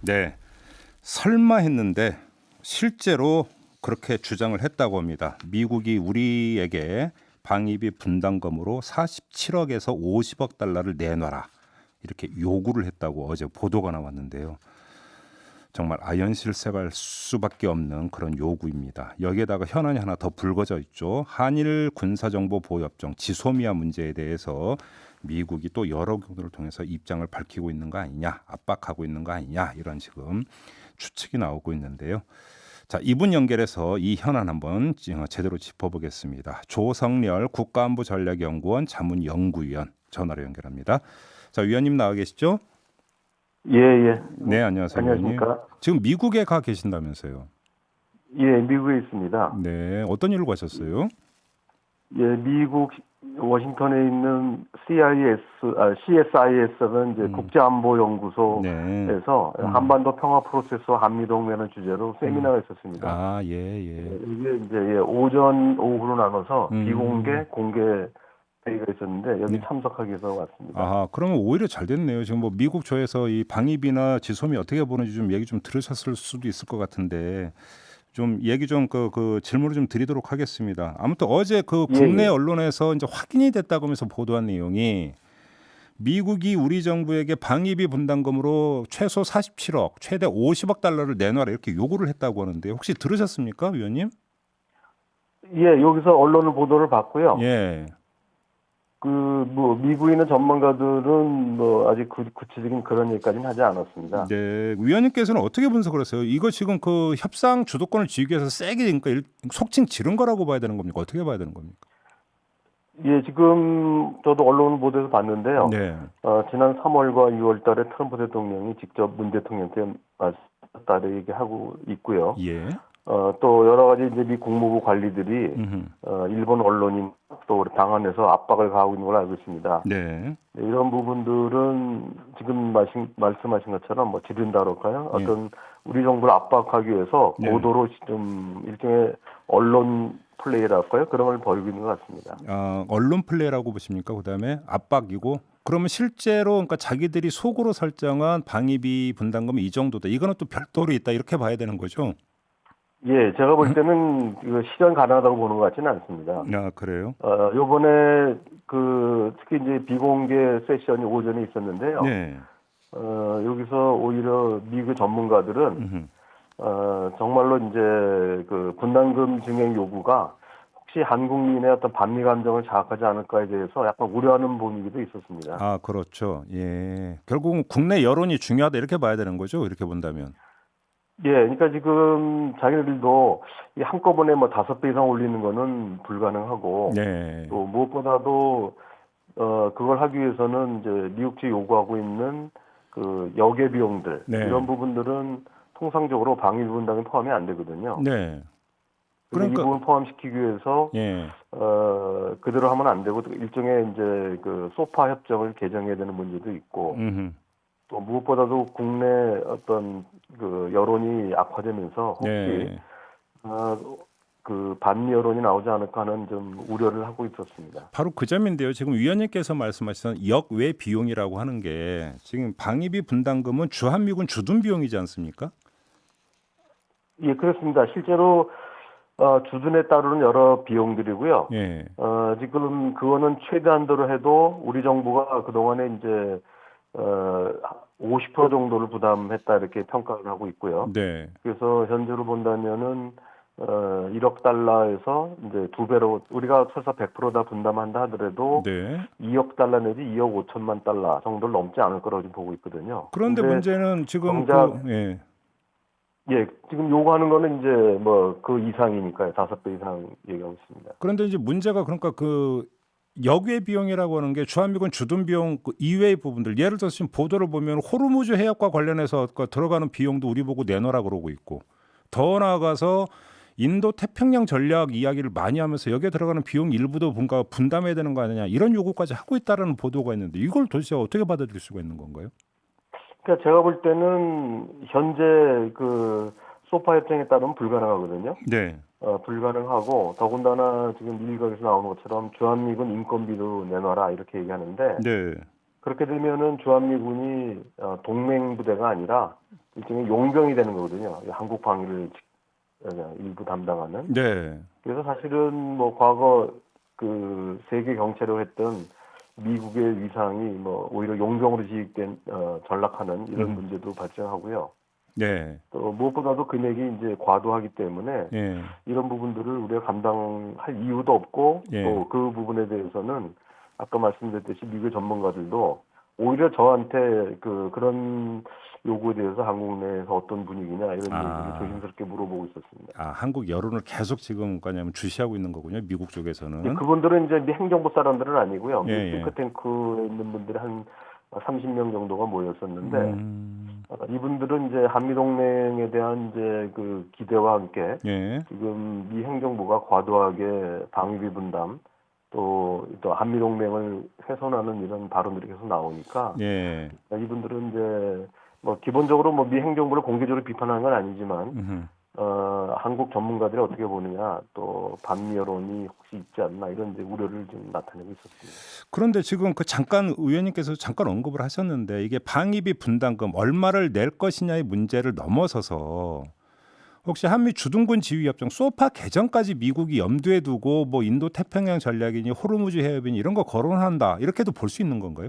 네, 설마 했는데 실제로 그렇게 주장을 했다고 합니다. 미국이 우리에게 방위비 분담금으로 47억에서 50억 달러를 내놔라 이렇게 요구를 했다고 어제 보도가 나왔는데요. 정말 아연실색할 수밖에 없는 그런 요구입니다. 여기에다가 현안이 하나 더 불거져 있죠. 한일 군사정보보호협정 지소미아 문제에 대해서 미국이 또 여러 경로를 통해서 입장을 밝히고 있는 거 아니냐, 압박하고 있는 거 아니냐 이런 지금 추측이 나오고 있는데요. 자, 이분 연결해서 이 현안 한번 제대로 짚어보겠습니다. 조성렬 국가안보전략연구원 자문연구위원 전화로 연결합니다. 자, 위원님 나와 계시죠? 예, 예. 네, 안녕하세요, 위원님. 안녕하십니까? 지금 미국에 가 계신다면서요? 예, 미국에 있습니다. 네, 어떤 일로 가셨어요? 예, 미국 워싱턴에 있는 CSIS는 이제 국제안보연구소에서 네. 한반도 평화 프로세스와 한미동맹을 주제로 세미나가 있었습니다. 아, 예, 예. 이게 이제 오전, 오후로 나눠서 음. 비공개, 공개 회의가 있었는데 여기 네. 참석하기 위해서 왔습니다. 아, 그러면 오히려 잘 됐네요. 지금 뭐 미국 조에서 이 방위비나 지소미 어떻게 보는지 좀 얘기 좀 들으셨을 수도 있을 것 같은데 좀 얘기 좀 질문을 좀 드리도록 하겠습니다. 아무튼 어제 그 예, 국내 예. 언론에서 이제 확인이 됐다고 하면서 보도한 내용이 미국이 우리 정부에게 방위비 분담금으로 최소 47억, 최대 50억 달러를 내놔라 이렇게 요구를 했다고 하는데 혹시 들으셨습니까, 위원님? 예, 여기서 언론을 보도를 봤고요. 예. 미국에 있는 전문가들은 아직 구체적인 그런 얘기까지는 하지 않았습니다. 네, 위원님께서는 어떻게 분석을 하세요? 이거 지금 그 협상 주도권을 쥐기 위해서 세게 그러니까 속칭 지른 거라고 봐야 되는 겁니까? 어떻게 봐야 되는 겁니까? 예, 지금 저도 언론 보도에서 봤는데요. 네. 지난 3월과 6월 달에 트럼프 대통령이 직접 문 대통령한테 말씀을 얘기하고 있고요. 예. 또 여러 가지 이제 미 국무부 관리들이 일본 언론인 또 우리 당 안에서 압박을 가하고 있는 걸로 알고 있습니다. 네. 네, 이런 부분들은 지금 말씀하신 것처럼 뭐 지른다 그럴까요? 예. 어떤 우리 정부를 압박하기 위해서 네. 고도로 좀 일종의 언론 플레이랄까요? 그런 걸 벌이고 있는 것 같습니다. 언론 플레이라고 보십니까? 그다음에 압박이고 그러면 실제로 그러니까 자기들이 속으로 설정한 방위비 분담금이 이 정도다. 이거는 또 별도로 있다. 이렇게 봐야 되는 거죠. 예, 제가 볼 때는 이거 실현 가능하다고 보는 것 같지는 않습니다. 아, 그래요? 요번에 특히 이제 비공개 세션이 오전에 있었는데요. 네. 여기서 오히려 미국 전문가들은 정말로 이제 분담금 증액 요구가 혹시 한국민의 어떤 반미 감정을 자극하지 않을까에 대해서 약간 우려하는 분위기도 있었습니다. 아, 그렇죠. 예. 결국은 국내 여론이 중요하다 이렇게 봐야 되는 거죠. 이렇게 본다면. 예, 그러니까 지금 자기들도 이 한꺼번에 뭐 5배 이상 올리는 거는 불가능하고 네. 또 무엇보다도 그걸 하기 위해서는 이제 미국이 요구하고 있는 역외 비용들 네. 이런 부분들은 통상적으로 방위 분담이 포함이 안 되거든요. 네. 그러니까 이 부분 포함시키기 위해서 예. 그대로 하면 안 되고 일종의 이제 소파 협정을 개정해야 되는 문제도 있고 또 무엇보다도 국내 어떤 여론이 악화되면서 혹시 네. 반미 여론이 나오지 않을까 하는 좀 우려를 하고 있었습니다. 바로 그 점인데요. 지금 위원님께서 말씀하신 역외 비용이라고 하는 게 지금 방위비 분담금은 주한미군 주둔 비용이지 않습니까? 예, 그렇습니다. 실제로 주둔에 따르는 여러 비용들이고요. 예. 지금 그거는 최대한도로 해도 우리 정부가 그동안에 이제 50% 정도를 부담했다 이렇게 평가를 하고 있고요. 네. 그래서 현재로 본다면은 1억 달러에서 이제 2배로 우리가 설사 100% 다 분담한다 하더라도 네. 2억 달러 내지 2억 5천만 달러 정도를 넘지 않을 거라고 지금 보고 있거든요. 그런데 근데 문제는 지금 정작 예. 예, 지금 요구하는 거는 이제 뭐 그 이상이니까요. 5배 이상 얘기하고 있습니다. 그런데 이제 문제가 그러니까 역외 비용이라고 하는 게 주한미군 주둔 비용 이외의 부분들 예를 들어서 지금 보도를 보면 호르무즈 해협과 관련해서 들어가는 비용도 우리 보고 내놓으라 그러고 있고 더 나아가서 인도 태평양 전략 이야기를 많이 하면서 여기에 들어가는 비용 일부도 뭔가 분담해야 되는 거 아니냐 이런 요구까지 하고 있다라는 보도가 있는데 이걸 도대체 어떻게 받아들일 수가 있는 건가요? 그러니까 제가 볼 때는 현재 소파 협정에 따르면 불가능하거든요. 네. 불가능하고 더군다나 지금 일각에서 나오는 것처럼 주한미군 인건비도 내놔라 이렇게 얘기하는데 네. 그렇게 되면은 주한미군이 동맹 부대가 아니라 일종의 용병이 되는 거거든요. 한국 방위를 일부 담당하는. 네. 그래서 사실은 뭐 과거 그 세계 경제로 했던 미국의 위상이 뭐 오히려 용병으로 지휘된 전락하는 이런 문제도 발생하고요. 네. 또 무엇보다도 금액이 이제 과도하기 때문에 예. 이런 부분들을 우리가 감당할 이유도 없고 예. 또 그 부분에 대해서는 아까 말씀드렸듯이 미국 전문가들도 오히려 저한테 그런 요구에 대해서 한국 내에서 어떤 분위기냐 이런 얘기를 조심스럽게 물어보고 있었습니다. 아, 한국 여론을 계속 지금 뭐냐면 주시하고 있는 거군요. 미국 쪽에서는. 그분들은 이제 미 행정부 사람들은 아니고요. 예, 미 예. 싱크탱크에 있는 분들이 한 30명 정도가 모였었는데 이분들은 이제 한미동맹에 대한 이제 그 기대와 함께 예. 지금 미 행정부가 과도하게 방위비 분담 또 한미동맹을 훼손하는 이런 발언들이 계속 나오니까 예. 이분들은 이제 뭐 기본적으로 뭐 미 행정부를 공개적으로 비판하는 건 아니지만 한국 전문가들이 어떻게 보느냐 또 반미 여론이 혹시 있지 않나 이런 이제 우려를 좀 나타내고 있었습니다. 그런데 지금 그 잠깐 의원님께서 잠깐 언급을 하셨는데 이게 방위비 분담금 얼마를 낼 것이냐의 문제를 넘어서서 혹시 한미 주둔군 지휘협정 소파 개정까지 미국이 염두에 두고 뭐 인도 태평양 전략이니 호르무즈 해협이니 이런 거 거론한다 이렇게도 볼 수 있는 건가요?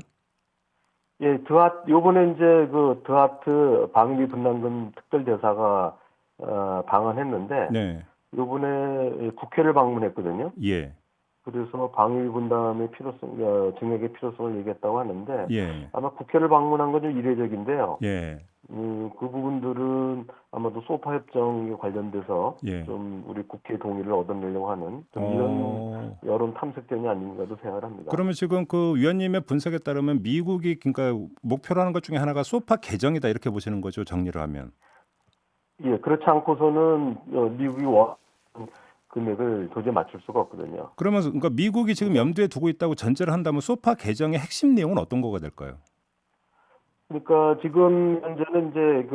예, 요번에 이제 그 드하트 방위비 분담금 특별대사가 방한했는데 네. 요번에 국회를 방문했거든요. 예. 그래서 방위 분담의 필요성, 증액의 필요성을 얘기했다고 하는데 예. 아마 국회를 방문한 건 좀 이례적인데요. 예. 그 부분들은 아마도 소파 협정에 관련돼서 예. 좀 우리 국회 동의를 얻어내려고 하는 좀 이런 여론 탐색전이 아닌가도 생각을 합니다. 그러면 지금 그 위원님의 분석에 따르면 미국이 그러니까 목표로 하는 것 중에 하나가 소파 개정이다 이렇게 보시는 거죠, 정리를 하면. 예, 그렇지 않고서는 미국이 원하는 금액을 도저히 맞출 수가 없거든요. 그러면 그러니까 미국이 지금 염두에 두고 있다고 전제를 한다면 소파 개정의 핵심 내용은 어떤 거가 될까요? 그러니까 지금 현재는 이제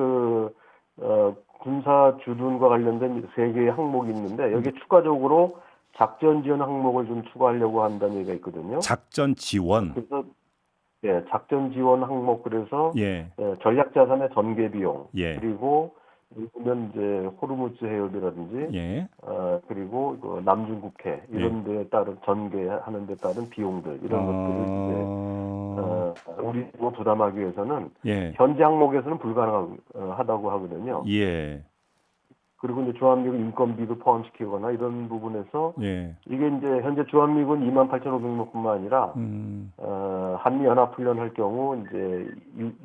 군사 주둔과 관련된 세 개의 항목이 있는데 여기에 추가적으로 작전 지원 항목을 좀 추가하려고 한다는 얘기가 있거든요. 작전 지원. 그래서 예, 작전 지원 항목 그래서 예. 전략 자산의 전개 비용 예. 그리고 보면 이제 호르무즈 해협이라든지 예. 그리고 그 남중국해 이런 데에 따른 전개하는 데 따른 비용들 이런 것들을 이제 우리 뭐 부담하기 위해서는 예. 현재 항목에서는 불가능하다고 하거든요. 예. 그리고 이제 주한미군 인건비도 포함시키거나 이런 부분에서 예. 이게 이제 현재 주한미군 28,500명뿐만 아니라 한미 연합훈련 할 경우 이제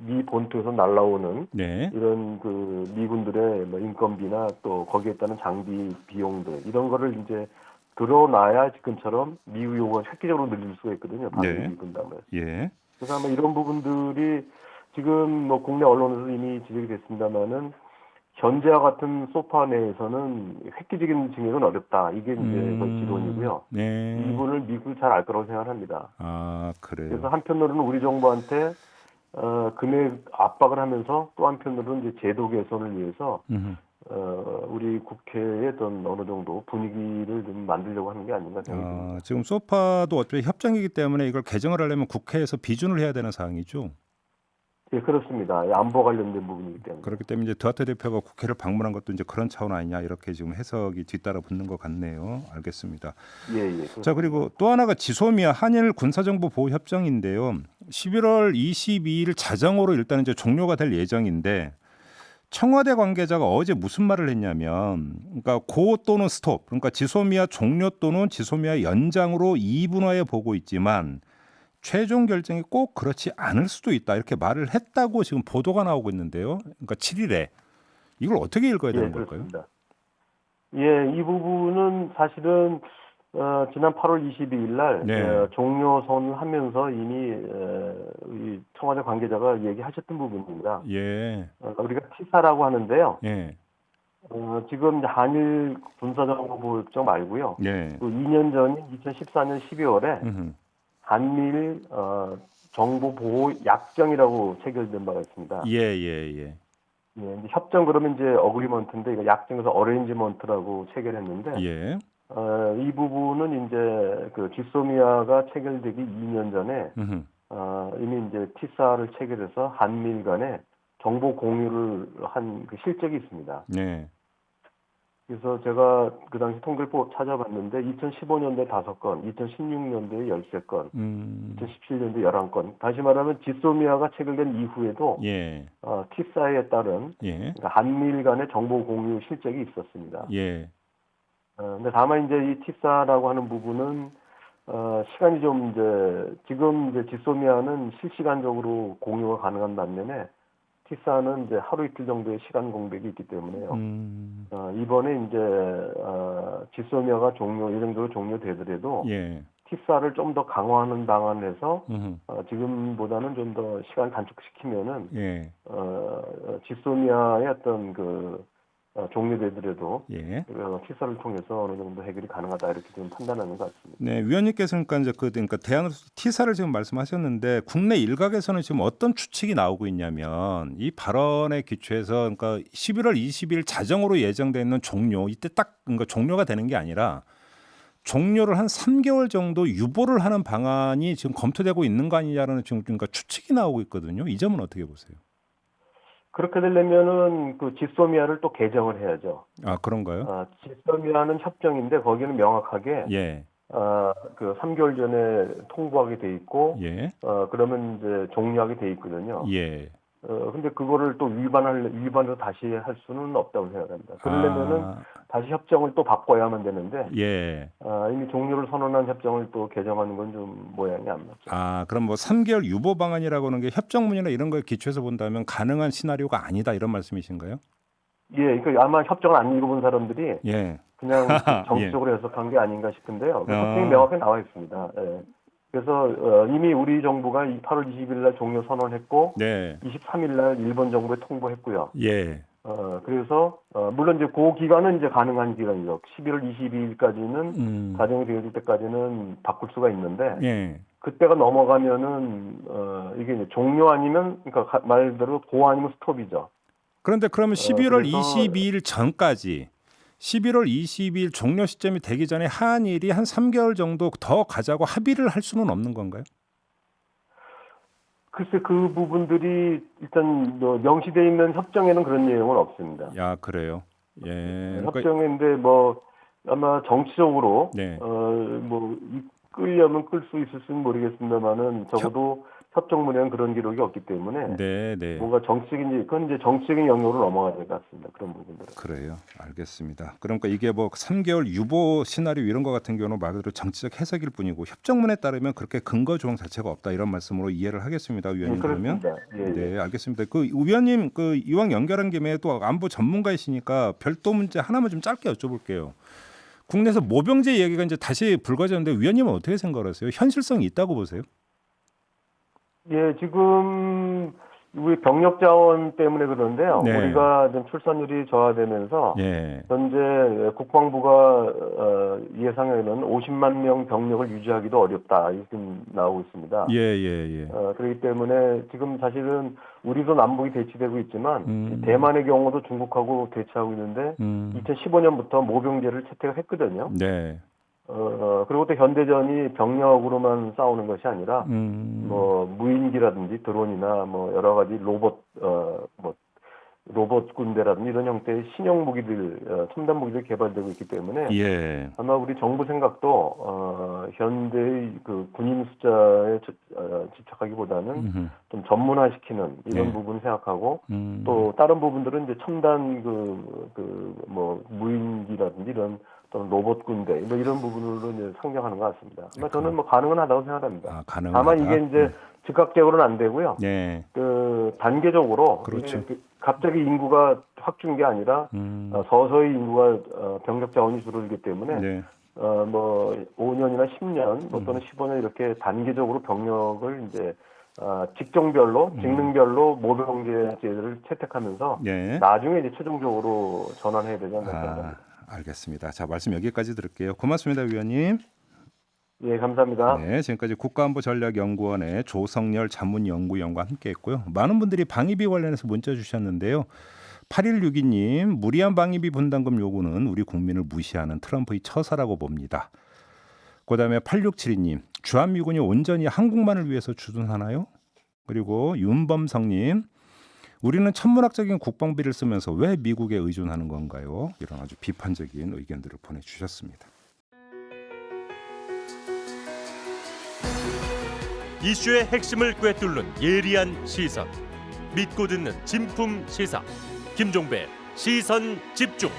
미 본토에서 날라오는 네. 이런 그 미군들의 뭐 인건비나 또 거기에 따른 장비 비용들 이런 거를 이제 드러나야 지금처럼 미국 요구가 획기적으로 늘릴 수가 있거든요. 방위비 분담을. 예. 그래서 아마 이런 부분들이 지금 뭐 국내 언론에서 이미 지적이 됐습니다만은 현재와 같은 소파 내에서는 획기적인 증액은 어렵다. 이게 이제 거의 기론이고요. 네. 이분을 미국이 잘 알 거라고 생각합니다. 아, 그래요. 그래서 한편으로는 우리 정부한테 금액 압박을 하면서 또 한편으로는 이제 제도 개선을 위해서 우리 국회의 어떤 어느 정도 분위기를 좀 만들려고 하는 게 아닌가 생각이 듭니다. 지금 소파도 어차피 협정이기 때문에 이걸 개정을 하려면 국회에서 비준을 해야 되는 사항이죠. 예, 그렇습니다. 안보 관련된 부분이기 때문에. 그렇기 때문에 이제 드하트 대표가 국회를 방문한 것도 이제 그런 차원 아니냐 이렇게 지금 해석이 뒤따라 붙는 것 같네요. 알겠습니다. 예, 예. 그렇습니다. 자, 그리고 또 하나가 지소미아 한일 군사정보 보호 협정인데요. 11월 22일 자정으로 일단 이제 종료가 될 예정인데 청와대 관계자가 어제 무슨 말을 했냐면, 그러니까 고 또는 스톱, 그러니까 지소미아 종료 또는 지소미아 연장으로 이분화해 보고 있지만 최종 결정이 꼭 그렇지 않을 수도 있다 이렇게 말을 했다고 지금 보도가 나오고 있는데요. 그러니까 7일에 이걸 어떻게 읽어야 되는 걸까요? 그렇습니다. 예, 이 부분은 사실은 지난 8월 22일 날 종료선을 하면서 이미 이 청와대 관계자가 얘기하셨던 부분입니다. 예. 우리가 T사라고 하는데요. 예. 지금 한일 군사정보협정 말고요. 예. 또 2년 전인 2014년 12월에 한미일 정보보호 약정이라고 체결된 바가 있습니다. 예, 예, 예. 예, 이제 협정 그러면 이제 어그리먼트인데 이거 약정에서 어레인지먼트라고 체결했는데 예. 이 부분은 이제 그 지소미아가 체결되기 2년 전에 이미 이제 티사를 체결해서 한미일 간에 정보 공유를 한 그 실적이 있습니다. 네. 그래서 제가 그 당시 통계를 찾아봤는데 2015년도에 5건, 2016년도에 13건, 2017년도에 11건. 다시 말하면 지소미아가 체결된 이후에도 예. 티사에 따른 예. 그러니까 한미일 간의 정보 공유 실적이 있었습니다. 예. 근데 다만 이제 이 티사라고 하는 부분은 시간이 좀 이제 지금 이제 지소미아는 실시간적으로 공유가 가능한 반면에 티사는 이제 하루 이틀 정도의 시간 공백이 있기 때문에요. 이번에 이제 지소미아가 예정적으로 종료되더라도 예. 티사를 좀 더 강화하는 방안을 해서 지금보다는 좀 더 시간 단축시키면은 예. 지소미아의 어떤 종료되더라도 예. 티사를 통해서 어느 정도 해결이 가능하다 이렇게 좀 판단하는 것 같습니다. 네, 위원님께서는 그러니까 이제 그러니까 대한항공 T사를 지금 말씀하셨는데 국내 일각에서는 지금 어떤 추측이 나오고 있냐면 이 발언에 기초해서 그러니까 11월 20일 자정으로 예정돼 있는 종료 이때 딱 그러니까 종료가 되는 게 아니라 종료를 한 3개월 정도 유보를 하는 방안이 지금 검토되고 있는 거 아니냐라는 지금 그러니까 추측이 나오고 있거든요. 이 점은 어떻게 보세요? 그렇게 되려면은 그 지소미아를 또 개정을 해야죠. 아, 그런가요? 지소미아는 협정인데 거기는 명확하게 예. 그 3개월 전에 통보하게 돼 있고 예. 그러면 이제 종료하게 돼 있거든요. 예. 근데 그거를 또 위반을 다시 할 수는 없다고 생각합니다. 그러려면은 다시 협정을 또 바꿔야만 되는데 예. 이미 종료를 선언한 협정을 또 개정하는 건 좀 모양이 안 맞죠. 그럼 뭐 3개월 유보 방안이라고 하는 게 협정문이나 이런 거에 기초해서 본다면 가능한 시나리오가 아니다 이런 말씀이신가요? 예, 그러니까 아마 협정을 안 읽어본 사람들이 예. 그냥 정치적으로 해석한 게 아닌가 싶은데요. 그 협정이 명확히 나와 있습니다. 예. 그래서 이미 우리 정부가 8월 20일 날 종료 선언했고 네. 23일 날 일본 정부에 통보했고요. 예. 그래서 물론 이제 그 기간은 이제 가능한 기간이죠. 11월 22일까지는 가정이 되어질 때까지는 바꿀 수가 있는데 예. 그때가 넘어가면은 이게 이제 종료 아니면 그러니까 말대로 고 아니면 스톱이죠. 그런데 그러면 11월 그래서 22일 전까지 11월 22일 종료 시점이 되기 전에 한일이 한 3개월 정도 더 가자고 합의를 할 수는 없는 건가요? 글쎄 그 부분들이 일단 명시되어 있는 협정에는 그런 내용은 없습니다. 야, 그래요. 예. 협정인데 뭐 아마 정치적으로 네. 뭐 끌려면 끌 수 있을지는 모르겠습니다만은 적어도 협정문에는 그런 기록이 없기 때문에 네, 네. 뭔가 그건 이제 정치적인 영역으로 넘어가야 될 것 같습니다. 그런 부분들은. 그래요. 알겠습니다. 그러니까 이게 뭐 3개월 유보 시나리오 이런 거 같은 경우는 말 그대로 정치적 해석일 뿐이고 협정문에 따르면 그렇게 근거 조항 자체가 없다 이런 말씀으로 이해를 하겠습니다. 위원님 그러면. 네, 알겠습니다. 그 위원님 그 이왕 연결한 김에 또 안보 전문가이시니까 별도 문제 하나만 좀 짧게 여쭤볼게요. 국내에서 모병제 이야기가 이제 다시 불거졌는데 위원님은 어떻게 생각하세요? 현실성이 있다고 보세요? 예, 지금 우리 병력 자원 때문에 그런데요. 네. 우리가 좀 출산율이 저하되면서 예. 현재 국방부가 예상에는 50만 명 병력을 유지하기도 어렵다 이렇게 나오고 있습니다. 예. 그렇기 때문에 지금 사실은 우리도 남북이 대치되고 있지만 대만의 경우도 중국하고 대치하고 있는데 2015년부터 모병제를 채택을 했거든요. 네. 그리고 또 현대전이 병력으로만 싸우는 것이 아니라 뭐 무인기라든지 드론이나 뭐 여러 가지 로봇 군대라든지 이런 형태의 신형 무기들, 첨단 무기들이 개발되고 있기 때문에 예. 아마 우리 정부 생각도 현대의 그 군인 숫자에 집착하기보다는 좀 전문화시키는 이런 부분을 생각하고 또 다른 부분들은 이제 첨단 뭐 무인기라든지 이런 또는 로봇 군대 뭐 이런 부분으로 이제 상정하는 것 같습니다. 저는 뭐 가능은 하다고 생각합니다. 다만 이게 이제 즉각적으로는 안 되고요. 네. 그 단계적으로 그렇죠. 갑자기 인구가 확 준 게 아니라 서서히 인구가 병력 자원이 줄어들기 때문에 네. 뭐 5년이나 10년 뭐 또는 15년 이렇게 단계적으로 병력을 이제 직종별로 직능별로 모병제를 채택하면서 네. 나중에 이제 최종적으로 전환해야 되지 않나 생각합니다. 알겠습니다. 자, 말씀 여기까지 들을게요. 고맙습니다, 위원님. 예, 감사합니다. 네, 지금까지 국가안보전략연구원의 조성열 자문연구위원과 함께했고요. 많은 분들이 방위비 관련해서 문자 주셨는데요. 8162님, 무리한 방위비 분담금 요구는 우리 국민을 무시하는 트럼프의 처사라고 봅니다. 그다음에 8672님, 주한미군이 온전히 한국만을 위해서 주둔하나요? 그리고 윤범성님, 우리는 천문학적인 국방비를 쓰면서 왜 미국에 의존하는 건가요? 이런 아주 비판적인 의견들을 보내주셨습니다. 이슈의 핵심을 꿰뚫는 예리한 시선, 믿고 듣는 진품 시사 김종배 시선 집중.